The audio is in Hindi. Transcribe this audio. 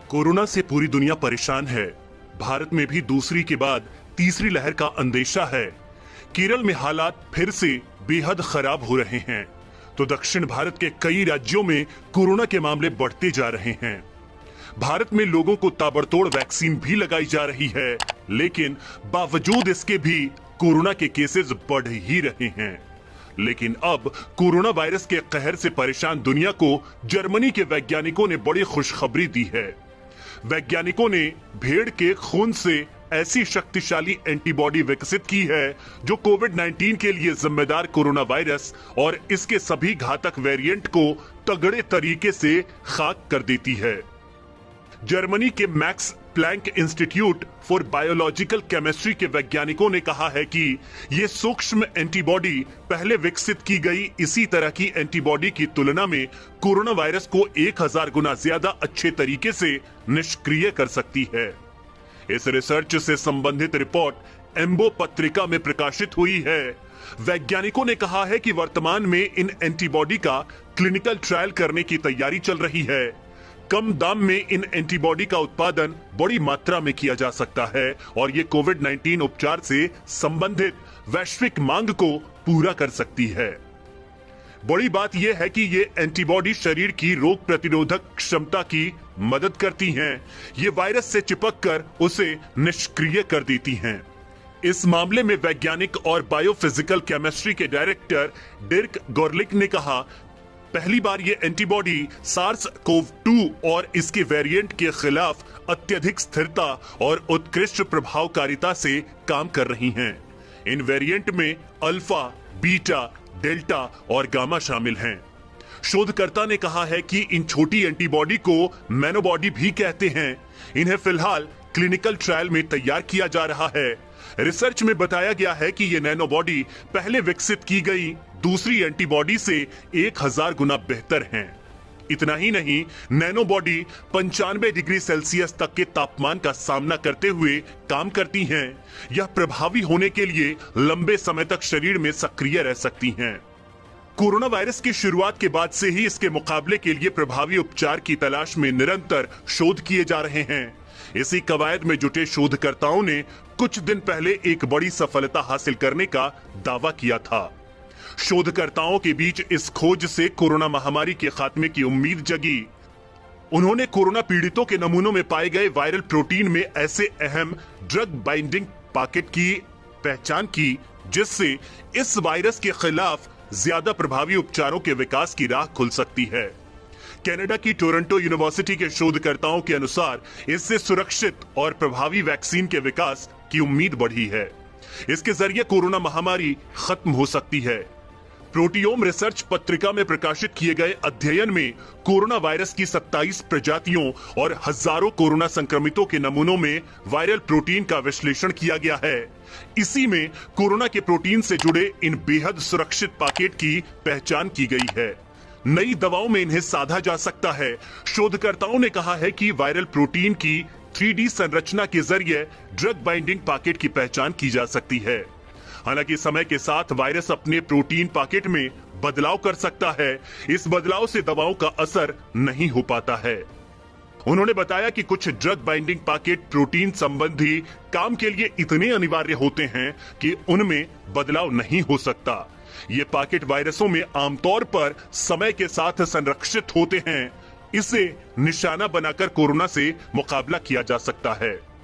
कोरोना से पूरी दुनिया परेशान है। भारत में भी दूसरी के बाद तीसरी लहर का अंदेशा है। केरल में हालात फिर से बेहद खराब हो रहे हैं, तो दक्षिण भारत के कई राज्यों में कोरोना के मामले बढ़ते जा रहे हैं। भारत में लोगों को ताबड़तोड़ वैक्सीन भी लगाई जा रही है, लेकिन बावजूद इसके भी कोरोना के केसेस बढ़ ही रहे हैं। लेकिन अब कोरोना वायरस के कहर से परेशान दुनिया को जर्मनी के वैज्ञानिकों ने बड़ी खुशखबरी दी है। वैज्ञानिकों ने भेड़ के खून से ऐसी शक्तिशाली एंटीबॉडी विकसित की है जो कोविड-19 के लिए जिम्मेदार कोरोना वायरस और इसके सभी घातक वेरिएंट को तगड़े तरीके से खाक कर देती है। जर्मनी के Max Planck Institute for biological chemistry के वैज्ञानिकों ने कहा है कि ये सूक्ष्म एंटीबॉडी पहले विकसित की गई इसी तरह की एंटीबॉडी की तुलना में कोरोना वायरस को 1000 गुना ज्यादा अच्छे तरीके से निष्क्रिय कर सकती है। इस रिसर्च से संबंधित रिपोर्ट एम्बो पत्रिका में प्रकाशित हुई है। वैज्ञानिकों ने कहा है कि वर्तमान में इन एंटीबॉडी का क्लिनिकल ट्रायल करने की तैयारी चल रही है। कम दाम में इन एंटीबॉडी का उत्पादन बड़ी मात्रा में किया जा सकता है और ये कोविड-19 उपचार से संबंधित वैश्विक मांग को पूरा कर सकती है। बड़ी बात यह है कि ये एंटीबॉडी शरीर की रोग प्रतिरोधक क्षमता की मदद करती हैं। ये वायरस से चिपककर उसे निष्क्रिय कर देती हैं। इस मामले में वैज्ञानिक और बायोफिजिकल केमिस्ट्री के डायरेक्टर डिर्क गोरलिक ने कहा, पहली बार ये एंटीबॉडी सार्स-कोव-2 और इसके वेरिएंट के खिलाफ अत्यधिक स्थिरता और उत्कृष्ट प्रभावकारिता से काम कर रही हैं। इन वेरिएंट में अल्फा, बीटा, डेल्टा और गामा शामिल हैं। शोधकर्ता ने कहा है कि इन छोटी एंटीबॉडी को मैनोबॉडी भी कहते हैं। इन्हें फिलहाल क्लिनिकल ट्रायल में तैयार किया जा रहा है। रिसर्च में बताया गया है कि ये नैनोबॉडी पहले विकसित की गई दूसरी एंटीबॉडी से 1000 गुना बेहतर हैं। इतना ही नहीं, नैनोबॉडी 95 डिग्री सेल्सियस तक के तापमान का सामना करते हुए काम करती हैं। यह प्रभावी होने के लिए लंबे समय तक शरीर में सक्रिय रह सकती हैं। कोरोना वायरस की शुरुआत के बाद से ही इसके मुकाबले के लिए प्रभावी उपचार की तलाश में निरंतर शोध किए जा रहे हैं। इसी कवायद में जुटे शोधकर्ताओं ने कुछ दिन पहले एक बड़ी सफलता हासिल करने का दावा किया था। शोधकर्ताओं के बीच इस खोज से कोरोना महामारी के खात्मे की उम्मीद जगी। उन्होंने कोरोना पीड़ितों के नमूनों में पाए गए वायरल प्रोटीन में ऐसे अहम ड्रग बाइंडिंग पॉकेट की पहचान की जिससे इस वायरस के खिलाफ ज्यादा प्रभावी उपचारों के विकास की राह खुल सकती है। कनाडा की टोरंटो यूनिवर्सिटी के शोधकर्ताओं के अनुसार इससे सुरक्षित और प्रभावी वैक्सीन के विकास की उम्मीद बढ़ी है। इसके जरिए कोरोना महामारी खत्म हो सकती है। प्रोटियोम रिसर्च पत्रिका में प्रकाशित किए गए अध्ययन में कोरोना वायरस की 27 प्रजातियों और हजारों कोरोना संक्रमितों के नमूनों में वायरल प्रोटीन का विश्लेषण किया गया है। इसी में कोरोना के प्रोटीन से जुड़े इन बेहद सुरक्षित पॉकेट की पहचान की गई है। नई दवाओं में इन्हें साधा जा सकता है। शोधकर्ताओं ने कहा है कि वायरल प्रोटीन की 3D संरचना के जरिए ड्रग बाइंडिंग पॉकेट की पहचान की जा सकती है। हालांकि समय के साथ वायरस अपने प्रोटीन पॉकेट में बदलाव कर सकता है। इस बदलाव से दवाओं का असर नहीं हो पाता है। उन्होंने बताया कि कुछ ड्रग बाइंडिंग पॉकेट प्रोटीन संबंधी काम के लिए इतने अनिवार्य होते हैं कि उनमें बदलाव नहीं हो सकता। ये पॉकेट वायरसों में आमतौर पर समय के साथ संरक्षित होते हैं। इसे निशाना बनाकर कोरोना से मुकाबला किया जा सकता है।